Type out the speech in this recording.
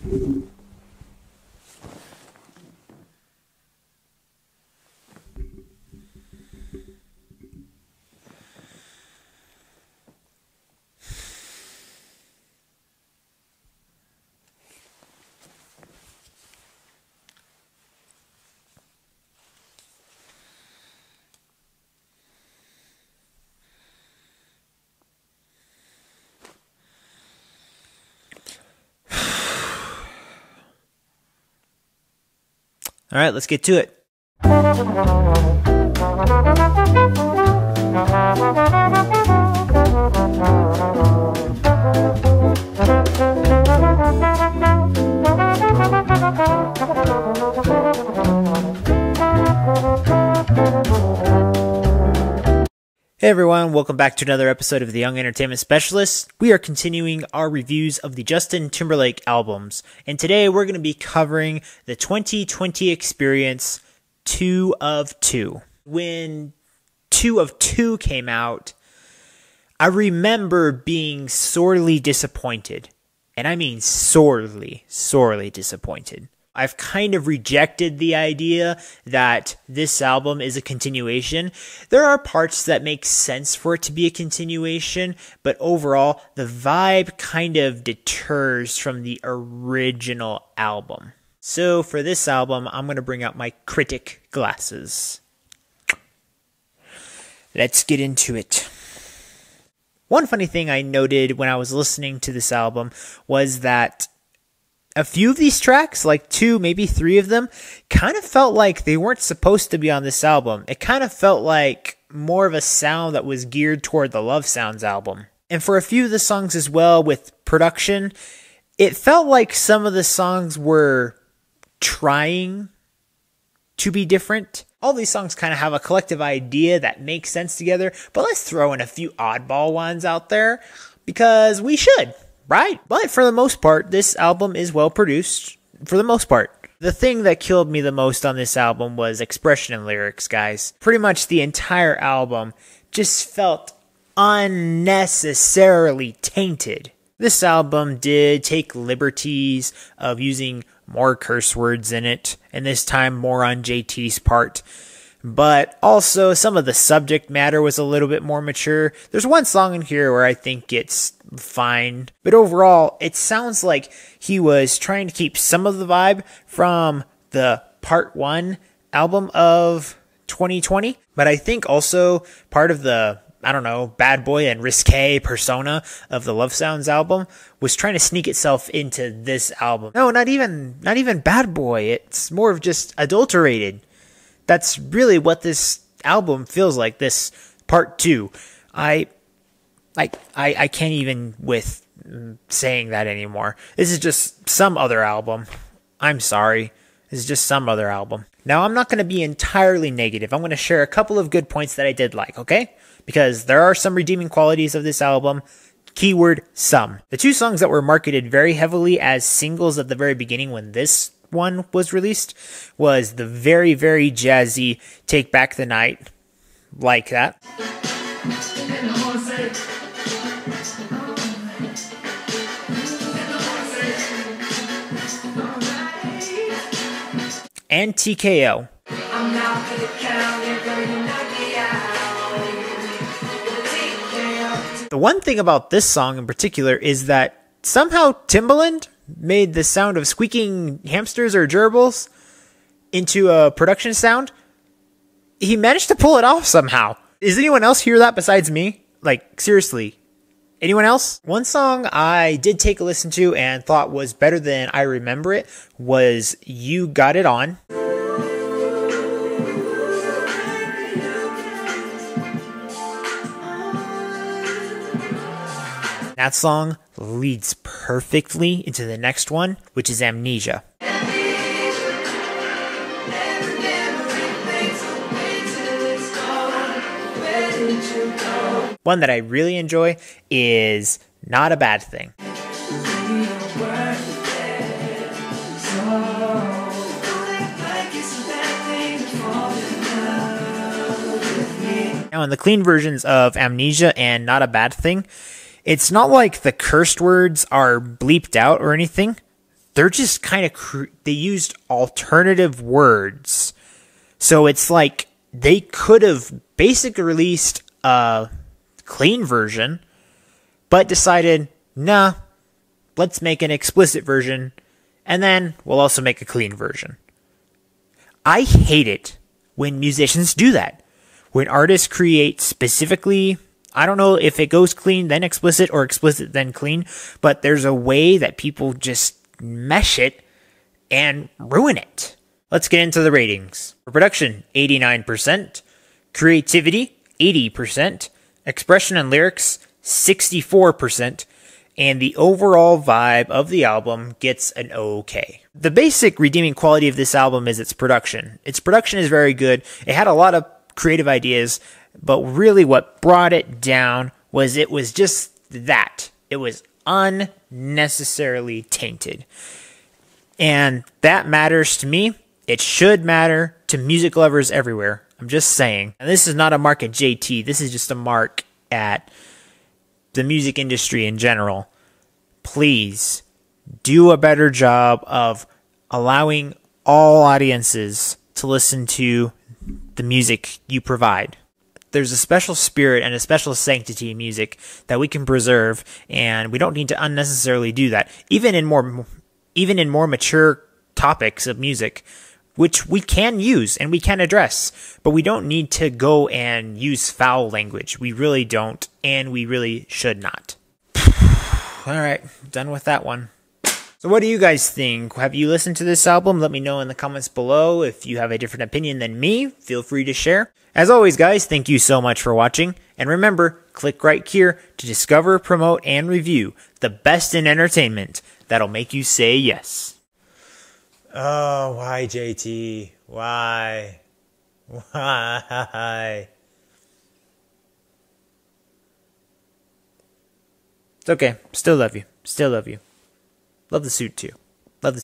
All right, let's get to it. Hey everyone, welcome back to another episode of the Young Entertainment Specialist. We are continuing our reviews of the Justin Timberlake albums, and today we're going to be covering the 2020 Experience 2 of 2. When 2 of 2 came out, I remember being sorely disappointed, and I mean sorely disappointed. I've kind of rejected the idea that this album is a continuation. There are parts that make sense for it to be a continuation, but overall, the vibe kind of deters from the original album. So for this album, I'm going to bring out my critic glasses. Let's get into it. One funny thing I noted when I was listening to this album was that a few of these tracks, like 2, maybe 3 of them, kind of felt like they weren't supposed to be on this album. It kind of felt like more of a sound that was geared toward the Love Sounds album. And for a few of the songs as well, with production, it felt like some of the songs were trying to be different. All these songs kind of have a collective idea that makes sense together, but let's throw in a few oddball ones out there, because we should. Right? But for the most part, this album is well produced, for the most part. The thing that killed me the most on this album was expression and lyrics, guys. Pretty much the entire album just felt unnecessarily tainted. This album did take liberties of using more curse words in it, and this time more on JT's part. But also, some of the subject matter was a little bit more mature. There's one song in here where I think it's fine. But overall, it sounds like he was trying to keep some of the vibe from the Part 1 album of 2020. But I think also part of the, bad boy and risque persona of the Love Sounds album was trying to sneak itself into this album. No, not even bad boy. It's more of just adulterated. That's really what this album feels like, this part 2. I can't even with saying that anymore. This is just some other album. I'm sorry. This is just some other album. Now, I'm not going to be entirely negative. I'm going to share a couple of good points that I did like, okay? Because there are some redeeming qualities of this album. Keyword, some. The 2 songs that were marketed very heavily as singles at the very beginning when this one was released was the very, very jazzy Take Back the Night, like that. And TKO. The one thing about this song in particular is that somehow Timbaland made the sound of squeaking hamsters or gerbils into a production sound. He managed to pull it off somehow. Does anyone else hear that besides me? Like, seriously. Anyone else? One song I did take a listen to and thought was better than I remember it was You Got It On. That song leads perfectly into the next one, which is Amnesia. One that I really enjoy is Not a Bad Thing. Now, in the clean versions of Amnesia and Not a Bad Thing, it's not like the cursed words are bleeped out or anything. they're just kind of they used alternative words. So it's like they could have basically released a clean version, but decided, nah, let's make an explicit version, and then we'll also make a clean version. I hate it when musicians do that. When artists create specifically, I don't know if it goes clean then explicit or explicit then clean, but there's a way that people just mesh it and ruin it. Let's get into the ratings. For production, 89%. Creativity, 80%. Expression and lyrics, 64%. And the overall vibe of the album gets an okay. The basic redeeming quality of this album is its production. Its production is very good. It had a lot of creative ideas, but really what brought it down was it was just that. It was unnecessarily tainted. And that matters to me. It should matter to music lovers everywhere. I'm just saying. And this is not a mark at JT. This is just a mark at the music industry in general. Please do a better job of allowing all audiences to listen to the music you provide. There's a special spirit and a special sanctity in music that we can preserve, and we don't need to unnecessarily do that. Even in more mature topics of music, which we can use and we can address, but we don't need to go and use foul language. We really don't, and we really should not. All right, done with that one. So what do you guys think? Have you listened to this album? Let me know in the comments below. If you have a different opinion than me, feel free to share. As always, guys, thank you so much for watching. And remember, click right here to discover, promote, and review the best in entertainment that'll make you say yes. Oh, why, JT? Why? Why? It's okay. Still love you. Still love you. Love the suit, too. Love the